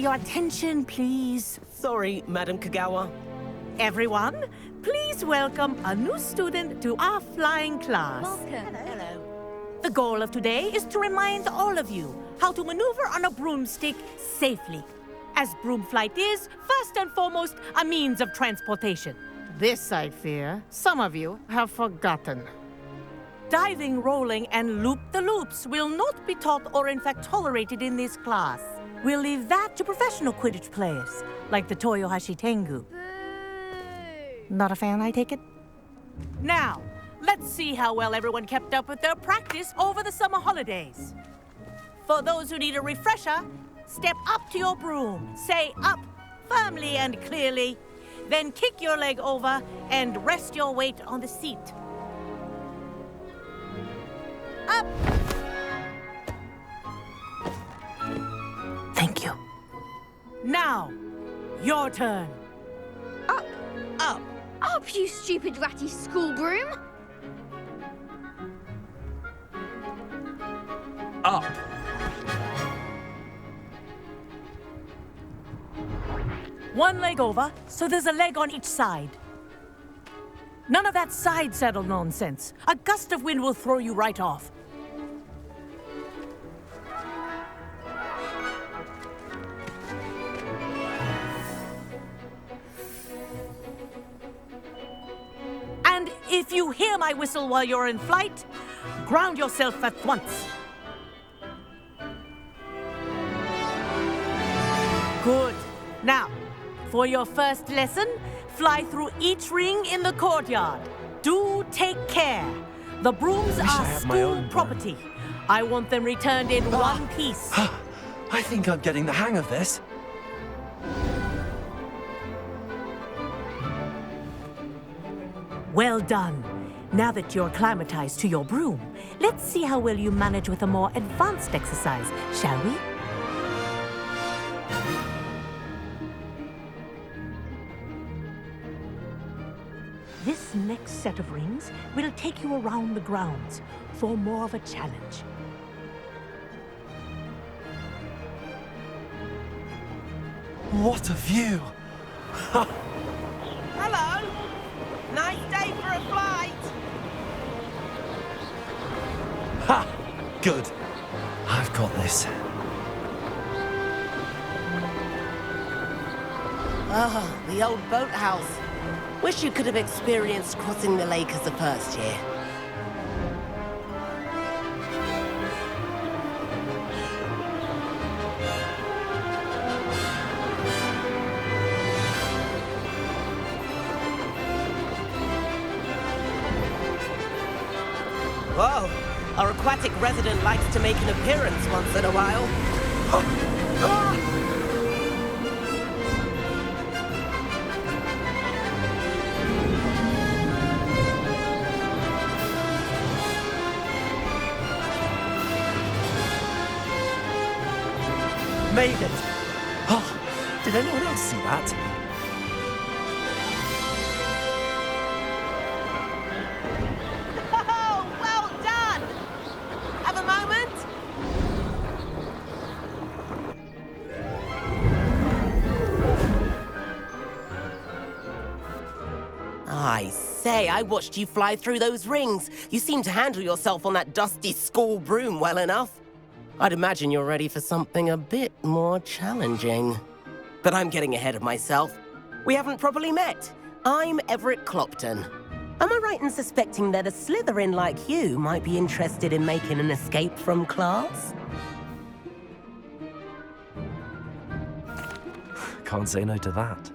your attention, please? Sorry, Madam Kagawa. Everyone, please welcome a new student to our flying class. Welcome. Hello. The goal of today is to remind all of you how to maneuver on a broomstick safely, as broom flight is, first and foremost, a means of transportation. This, I fear, some of you have forgotten. Diving, rolling, and loop-the-loops will not be taught or in fact tolerated in this class. We'll leave that to professional Quidditch players, like the Toyohashi Tengu. Not a fan, I take it? Now, let's see how well everyone kept up with their practice over the summer holidays. For those who need a refresher, step up to your broom, say up firmly and clearly, then kick your leg over and rest your weight on the seat. Up! Thank you. Now, your turn. Up. Up. Up, you stupid ratty school broom. Up. One leg over, so there's a leg on each side. None of that side saddle nonsense. A gust of wind will throw you right off. And if you hear my whistle while you're in flight, ground yourself at once. Good. Now, for your first lesson, fly through each ring in the courtyard. Do take care. The brooms are school property. I want them returned in one piece. I think I'm getting the hang of this. Well done. Now that you're acclimatized to your broom, let's see how well you manage with a more advanced exercise, shall we? This next set of rings will take you around the grounds for more of a challenge. What a view! Hello. Nice day for a flight. Ha! Good. I've got this. Ah, the old boathouse. Wish you could have experienced crossing the lake as the first year. Whoa, our aquatic resident likes to make an appearance once in a while. Made it! Oh, did anyone else see that? Oh, well done! Have a moment? I say, I watched you fly through those rings. You seem to handle yourself on that dusty school broom well enough. I'd imagine you're ready for something a bit more challenging. But I'm getting ahead of myself. We haven't properly met. I'm Everett Clopton. Am I right in suspecting that a Slytherin like you might be interested in making an escape from class? Can't say no to that.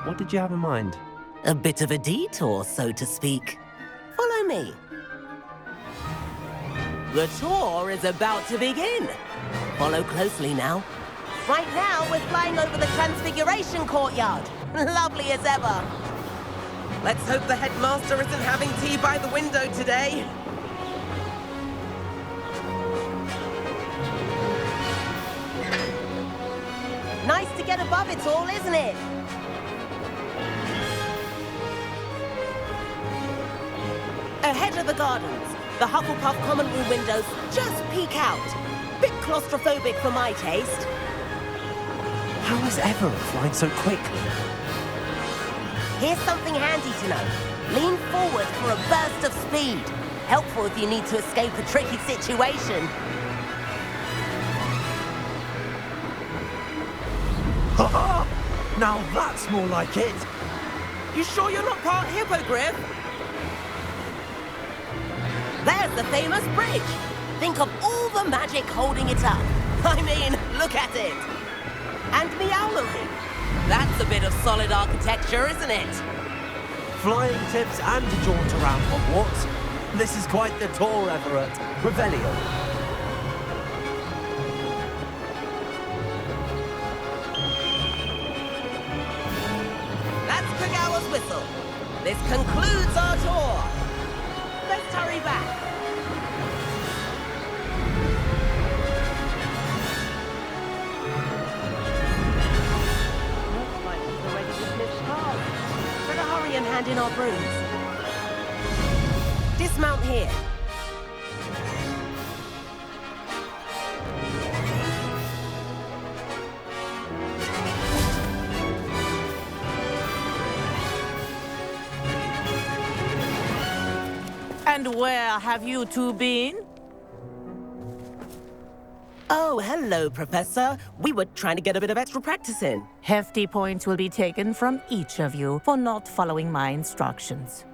What did you have in mind? A bit of a detour, so to speak. Follow me. The tour is about to begin. Follow closely now. Right now, we're flying over the Transfiguration Courtyard. Lovely as ever. Let's hope the headmaster isn't having tea by the window today. Nice to get above it all, isn't it? Ahead of the gardens, the Hufflepuff common room windows just peek out. Bit claustrophobic for my taste. How is Everett flying so quickly? Here's something handy to know. Lean forward for a burst of speed. Helpful if you need to escape a tricky situation. Ha-ha! Now that's more like it. You sure you're not part hippogriff? There's the famous bridge. Think of all the magic holding it up. I mean, look at it. And Meowlery. That's a bit of solid architecture, isn't it? Flying tips and a jaunt around Hogwarts. This is quite the tour, Everett. Revelio. That's Kagawa's whistle. This concludes our tour. Let's hurry back. Looks like we've already dismissed cars. Better hurry and hand in our brooms. Dismount here. And where have you two been? Oh, hello, Professor. We were trying to get a bit of extra practice in. Hefty points will be taken from each of you for not following my instructions.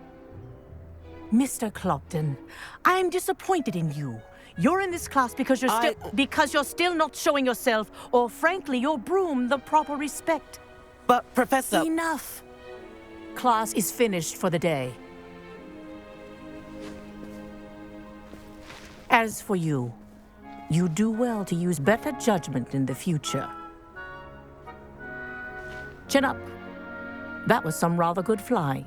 Mr. Clopton, I'm disappointed in you. You're in this class because you're still not showing yourself, or frankly, your broom the proper respect. But, Professor... Enough. Class is finished for the day. As for you, you do well to use better judgment in the future. Chin up. That was some rather good flying.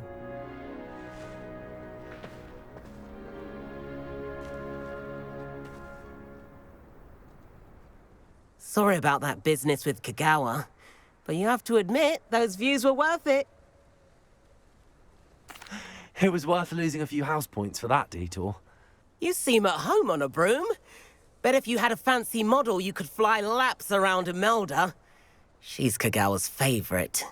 Sorry about that business with Kagawa, but you have to admit, those views were worth it. It was worth losing a few house points for that detour. You seem at home on a broom. Bet if you had a fancy model, you could fly laps around Imelda. She's Kagawa's favorite.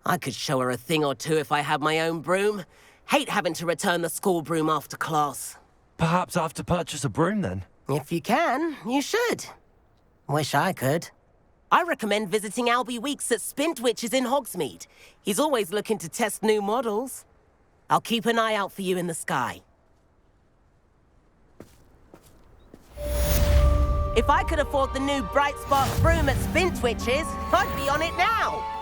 I could show her a thing or two if I had my own broom. Hate having to return the school broom after class. Perhaps I have to purchase a broom then? If you can, you should. Wish I could. I recommend visiting Albie Weeks at Spintwitches in Hogsmeade. He's always looking to test new models. I'll keep an eye out for you in the sky. If I could afford the new Bright Spark broom at Spintwitches, I'd be on it now.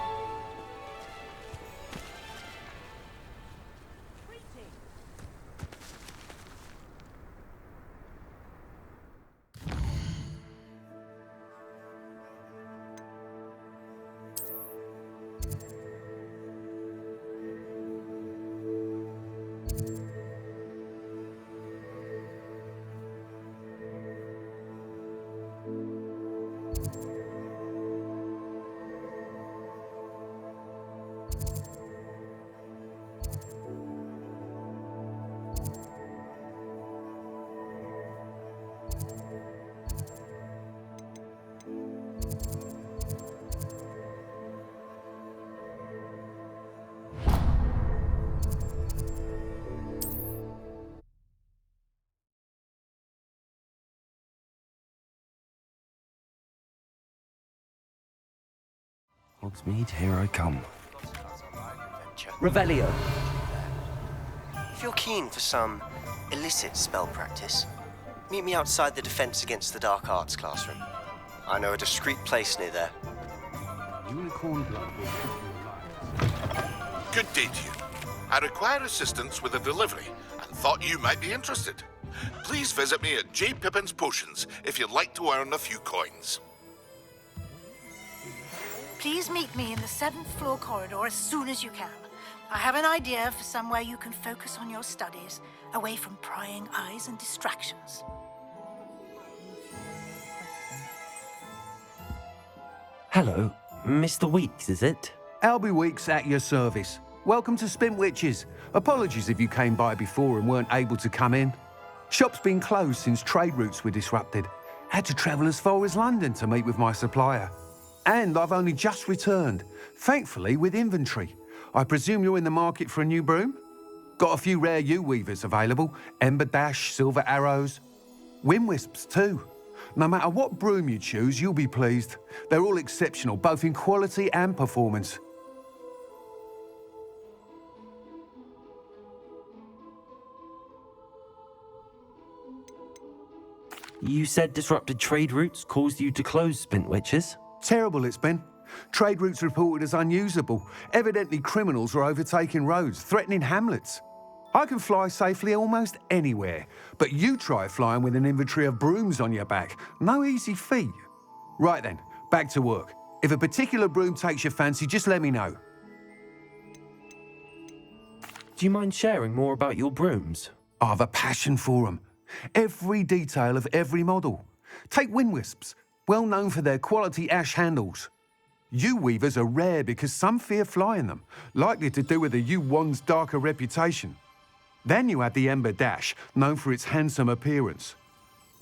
Hogsmeade, here I come. Revelio. If you're keen for some illicit spell practice, meet me outside the Defense Against the Dark Arts classroom. I know a discreet place near there. Unicorn blood will Good day to you. I require assistance with a delivery and thought you might be interested. Please visit me at J. Pippin's Potions if you'd like to earn a few coins. Please meet me in the 7th floor corridor as soon as you can. I have an idea for somewhere you can focus on your studies, away from prying eyes and distractions. Hello, Mr. Weeks, is it? Albie Weeks at your service. Welcome to Spintwitches. Apologies if you came by before and weren't able to come in. Shop's been closed since trade routes were disrupted. Had to travel as far as London to meet with my supplier. And I've only just returned, thankfully with inventory. I presume you're in the market for a new broom? Got a few rare U-weavers available, Ember Dash, Silver Arrows, Wind Wisps too. No matter what broom you choose, you'll be pleased. They're all exceptional, both in quality and performance. You said disrupted trade routes caused you to close Spintwitches? Terrible it's been. Trade routes reported as unusable. Evidently criminals were overtaking roads, threatening hamlets. I can fly safely almost anywhere, but you try flying with an inventory of brooms on your back. No easy feat. Right then, back to work. If a particular broom takes your fancy, just let me know. Do you mind sharing more about your brooms? I've a passion for them. Every detail of every model. Take Wind Wisps, well known for their quality ash handles. U-weavers are rare because some fear flying them, likely to do with the U-1's darker reputation. Then you have the Ember Dash, known for its handsome appearance.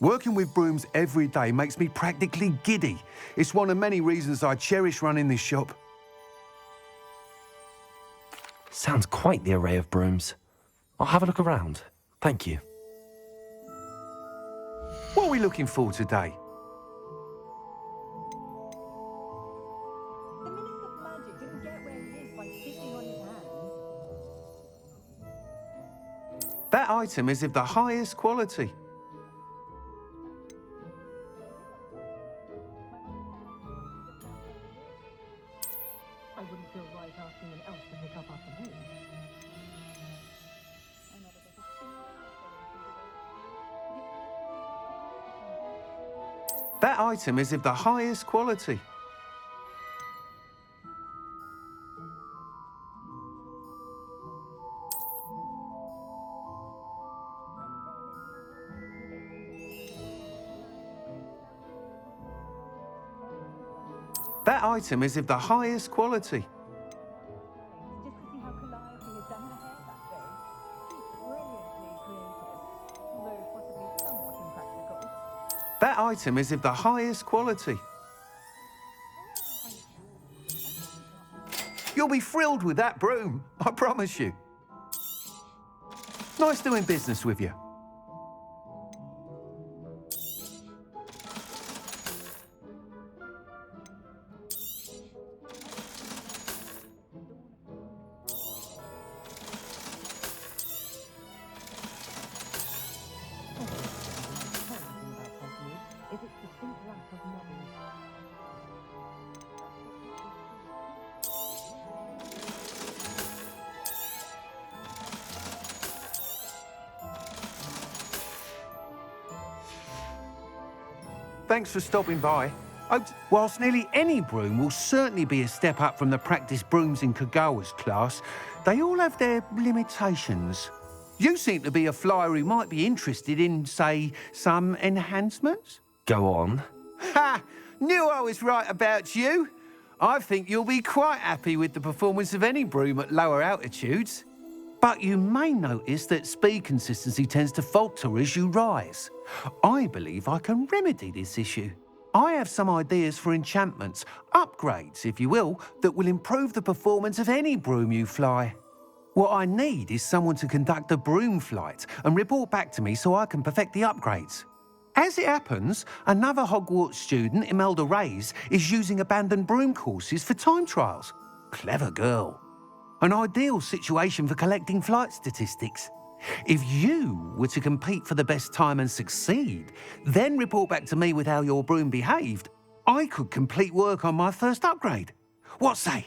Working with brooms every day makes me practically giddy. It's one of many reasons I cherish running this shop. Sounds quite the array of brooms. I'll have a look around. Thank you. What are we looking for today? That item is of the highest quality. I wouldn't feel right asking an elf to pick up after me. That item is of the highest quality. That item is of the highest quality. Just to see how calliope has done her hair that day. Brilliantly creative, though possibly somewhat impractical. That item is of the highest quality. You'll be thrilled with that broom, I promise you. Nice doing business with you. Thanks for stopping by. Whilst nearly any broom will certainly be a step up from the practice brooms in Kagawa's class, they all have their limitations. You seem to be a flyer who might be interested in, say, some enhancements? Go on. Ha! Knew I was right about you. I think you'll be quite happy with the performance of any broom at lower altitudes. But you may notice that speed consistency tends to falter as you rise. I believe I can remedy this issue. I have some ideas for enchantments, upgrades, if you will, that will improve the performance of any broom you fly. What I need is someone to conduct a broom flight and report back to me so I can perfect the upgrades. As it happens, another Hogwarts student, Imelda Reyes, is using abandoned broom courses for time trials. Clever girl. An ideal situation for collecting flight statistics. If you were to compete for the best time and succeed, then report back to me with how your broom behaved, I could complete work on my first upgrade. What say?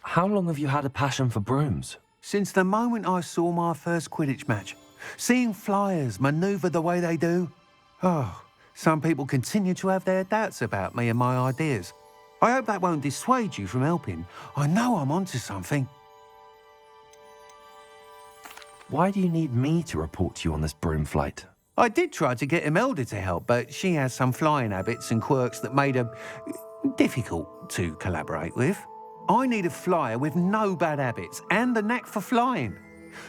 How long have you had a passion for brooms? Since the moment I saw my first Quidditch match. Seeing flyers manoeuvre the way they do. Oh, some people continue to have their doubts about me and my ideas. I hope that won't dissuade you from helping. I know I'm onto something. Why do you need me to report to you on this broom flight? I did try to get Imelda to help, but she has some flying habits and quirks that made her difficult to collaborate with. I need a flyer with no bad habits and the knack for flying.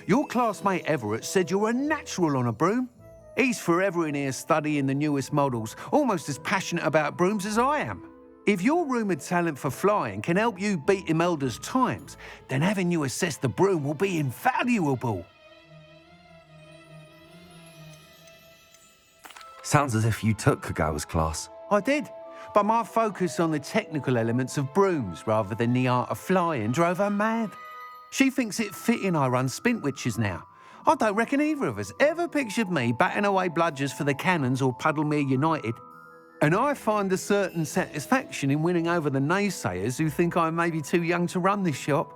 Your classmate Everett said you're a natural on a broom. He's forever in here studying the newest models, almost as passionate about brooms as I am. If your rumoured talent for flying can help you beat Imelda's times, then having you assess the broom will be invaluable. Sounds as if you took Kagawa's class. I did, but my focus on the technical elements of brooms rather than the art of flying drove her mad. She thinks it fitting I run Spintwitches now. I don't reckon either of us ever pictured me batting away bludgers for the Cannons or Puddlemere United. And I find a certain satisfaction in winning over the naysayers who think I may be too young to run this shop.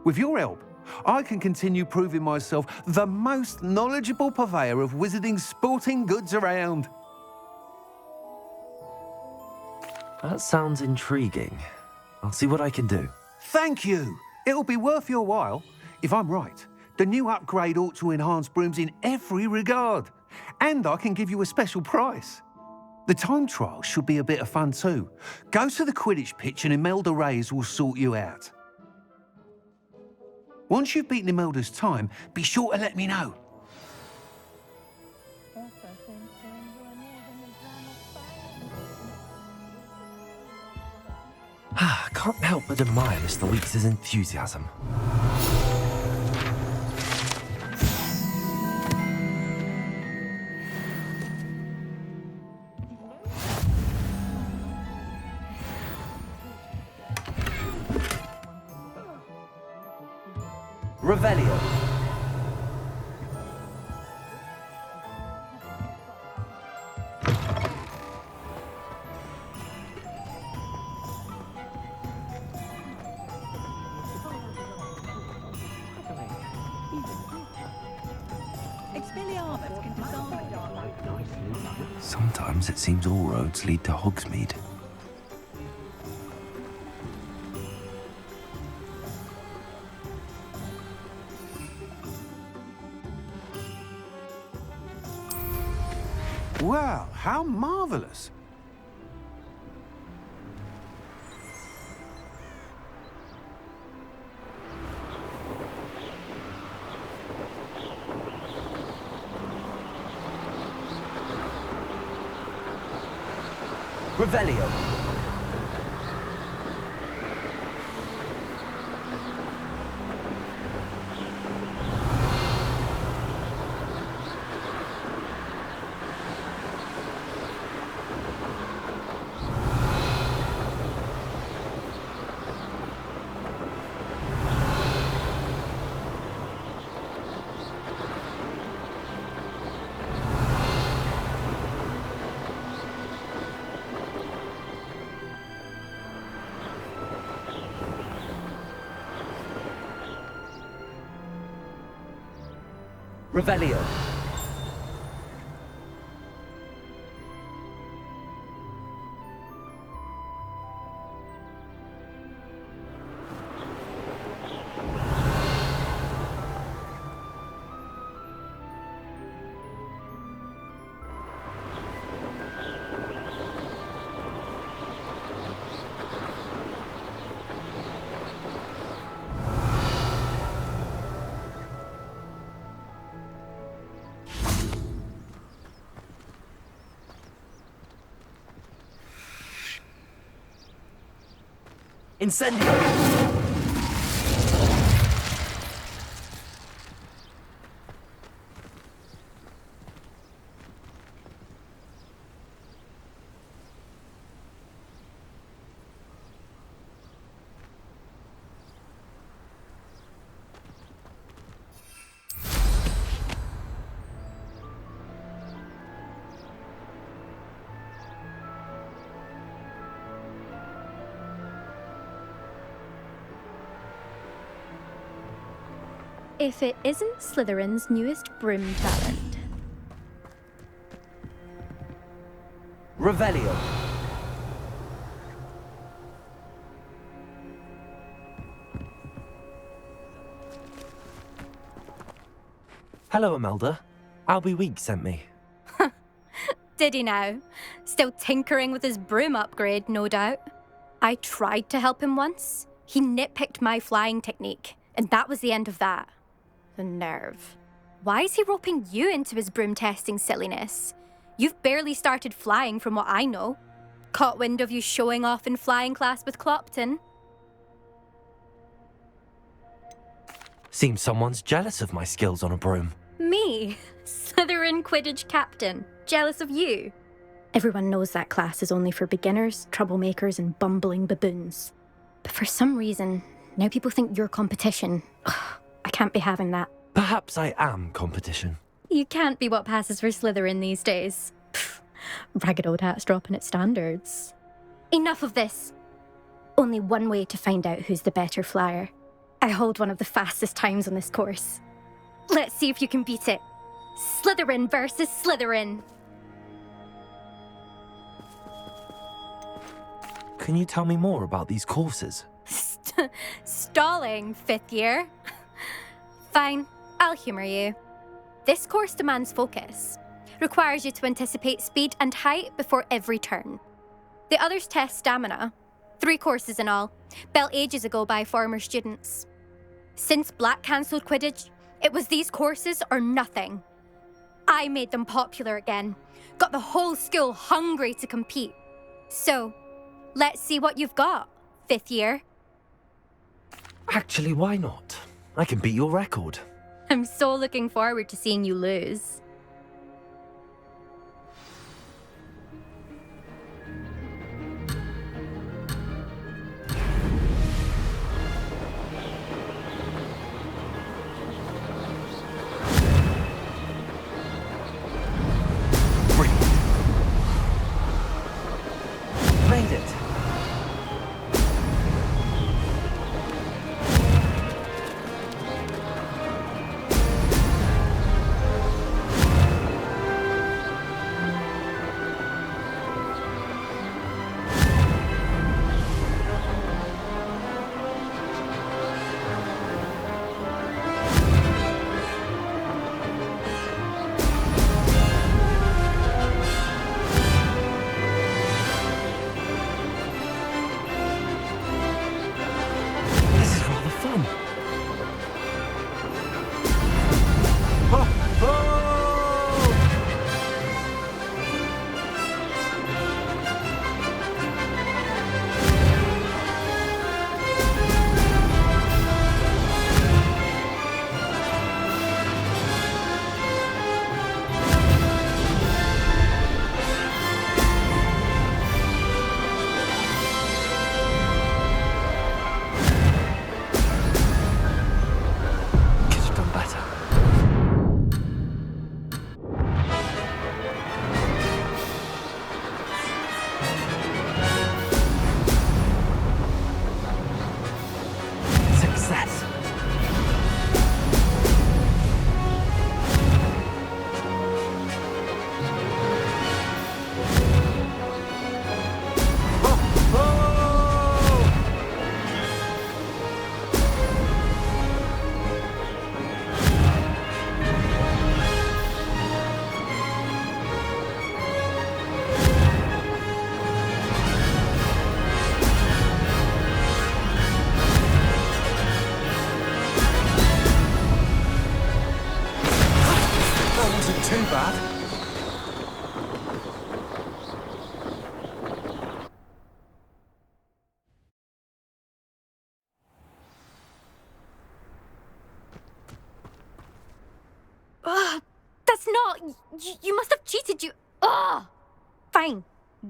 With your help, I can continue proving myself the most knowledgeable purveyor of wizarding sporting goods around. That sounds intriguing. I'll see what I can do. Thank you. It'll be worth your while. If I'm right, the new upgrade ought to enhance brooms in every regard. And I can give you a special price. The time trial should be a bit of fun too. Go to the Quidditch pitch and Imelda Reyes will sort you out. Once you've beaten Imelda's time, be sure to let me know. I can't help but admire Mr. Weeks' enthusiasm. Revelio. Sometimes it seems all roads lead to Hogsmeade. Wow, how marvellous. Revelio. Revelio. Incendio! If it isn't Slytherin's newest broom talent. Revelio. Hello, Imelda. Albie Weeks sent me. Did he now? Still tinkering with his broom upgrade, no doubt. I tried to help him once. He nitpicked my flying technique, and that was the end of that. The nerve. why is he roping you into his broom testing silliness? You've barely started flying from what I know. Caught wind of you showing off in flying class with Clopton. Seems someone's jealous of my skills on a broom. Me? Slytherin Quidditch captain. Jealous of you? Everyone knows that class is only for beginners, troublemakers, and bumbling baboons. But for some reason, now people think you're competition. Ugh, I can't be having that. Perhaps I am competition. You can't be what passes for Slytherin these days. Pfft, ragged old hat's dropping its standards. Enough of this. Only one way to find out who's the better flyer. I hold one of the fastest times on this course. Let's see if you can beat it. Slytherin versus Slytherin. Can you tell me more about these courses? Stalling, 5th year. Fine, I'll humour you. This course demands focus. Requires you to anticipate speed and height before every turn. The others test stamina. 3 courses in all, built ages ago by former students. Since Black cancelled Quidditch, it was these courses or nothing. I made them popular again, got the whole school hungry to compete. So, let's see what you've got, 5th year. Actually, why not? I can beat your record. I'm so looking forward to seeing you lose. Made it. This is rather fun. Oh, oh! Could have done better. Success. Oh, oh! That wasn't too bad. Ugh, that's not... You must have cheated, you... Ugh! Fine,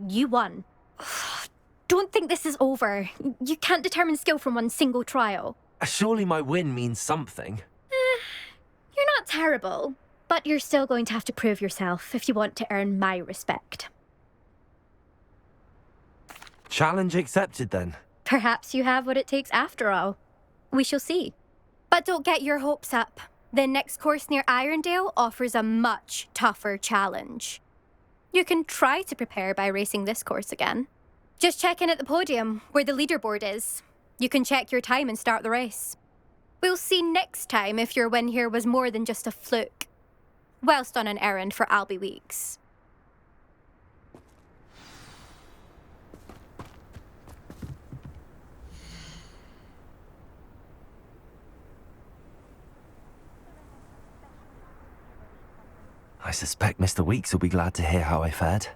you won. Ugh, don't think this is over. You can't determine skill from one single trial. Surely my win means something. You're not terrible, but you're still going to have to prove yourself if you want to earn my respect. Challenge accepted then. Perhaps you have what it takes after all. We shall see. But don't get your hopes up. The next course near Irondale offers a much tougher challenge. You can try to prepare by racing this course again. Just check in at the podium, where the leaderboard is. You can check your time and start the race. We'll see next time if your win here was more than just a fluke. Whilst on an errand for Albie Weeks. I suspect Mr. Weeks will be glad to hear how I fared.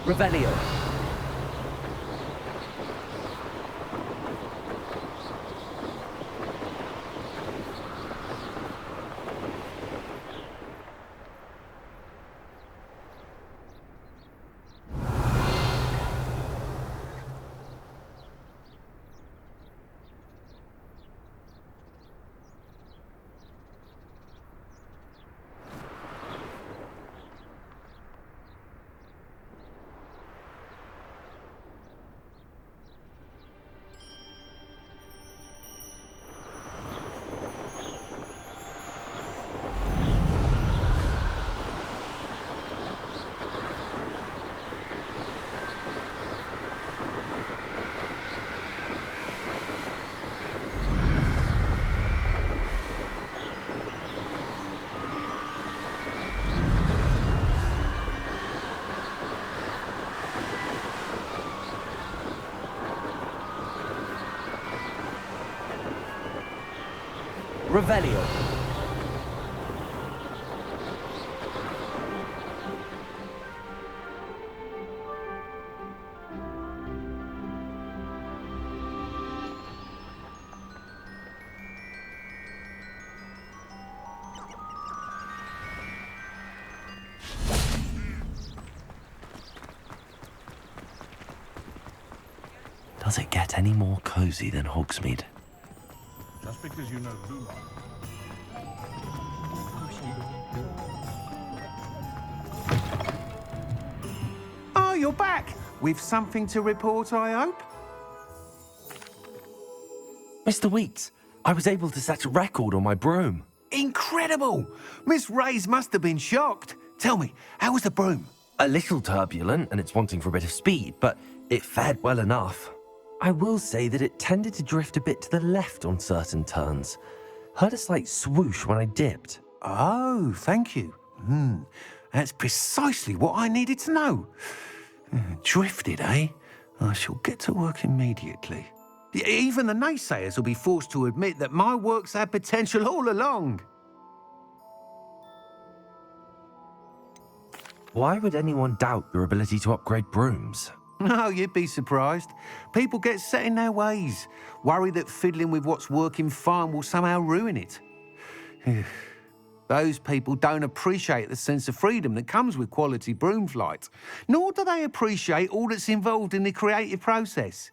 Revelio. Revelio. Does it get any more cozy than Hogsmeade? Just because you know who Oh, you're back! With something to report, I hope? Mr. Weeks, I was able to set a record on my broom. Incredible! Miss Ray's must have been shocked. Tell me, how was the broom? A little turbulent and it's wanting for a bit of speed, but it fared well enough. I will say that it tended to drift a bit to the left on certain turns. Heard a slight swoosh when I dipped. Oh, thank you. That's precisely what I needed to know. Drifted, eh? I shall get to work immediately. Even the naysayers will be forced to admit that my work's had potential all along. Why would anyone doubt your ability to upgrade brooms? No, you'd be surprised. People get set in their ways, worry that fiddling with what's working fine will somehow ruin it. Those people don't appreciate the sense of freedom that comes with quality broom flight, nor do they appreciate all that's involved in the creative process.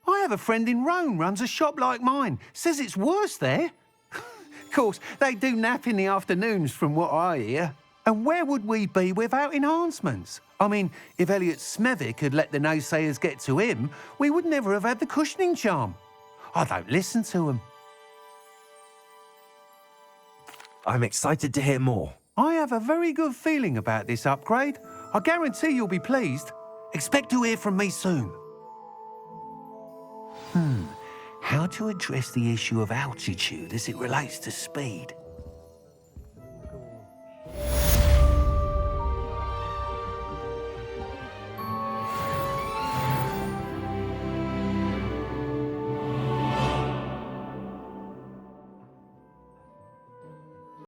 I have a friend in Rome runs a shop like mine, says it's worse there. Of course, they do nap in the afternoons from what I hear. And where would we be without enhancements? I mean, if Elliot Smethwick had let the naysayers get to him, we would never have had the cushioning charm. I don't listen to them. I'm excited to hear more. I have a very good feeling about this upgrade. I guarantee you'll be pleased. Expect to hear from me soon. How to address the issue of altitude as it relates to speed?